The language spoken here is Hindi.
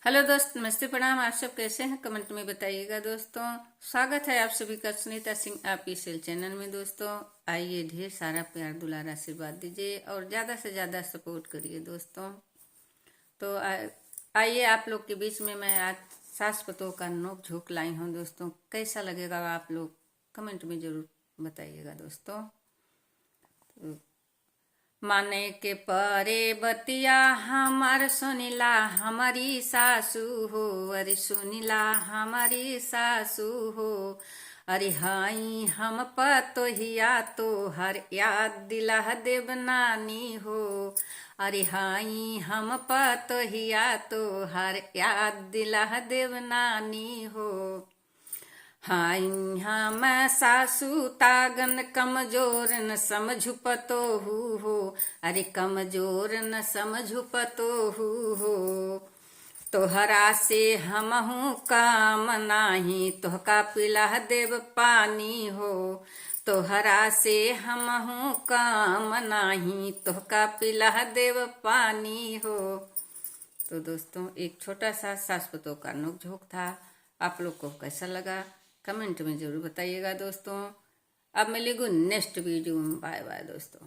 हेलो दोस्त, नमस्ते, प्रणाम। आप सब कैसे हैं? कमेंट में बताइएगा दोस्तों। स्वागत है आप सभी का सुनीता सिंह ऑफिशियल चैनल में। दोस्तों आइए, ढेर सारा प्यार दुलार आशीर्वाद दीजिए और ज़्यादा से ज़्यादा सपोर्ट करिए दोस्तों। तो आइए आप लोग के बीच में मैं आज सास पतोह का नोक झोंक लाई हूँ दोस्तों। कैसा लगेगा आप लोग कमेंट में ज़रूर बताइएगा दोस्तों। तो माने के परे बतिया हमार सुनिला हमारी सासू हो, अरे सुनिला हमारी सासू हो। अरे हाई हम पतोहिया तो हर याद दिला देव नानी हो। अरे हाई हम पतोहिया तो हर याद दिला देव नानी हो। हाई हम सासू तागन कमजोर न समझु पतोहू हो। अरे कमजोर न समझु पतोहू हो। तोहरा से हमहू काम नाही, तोहका पिला देव पानी हो। तोहरा से हमहू काम नाही, तोहका पिला देव पानी हो। तो दोस्तों एक छोटा सा सास पतोह का नोक झोंक था। आप लोग को कैसा लगा कमेंट में जरूर बताइएगा दोस्तों। अब मिलेंगे नेक्स्ट वीडियो में। बाय बाय दोस्तों।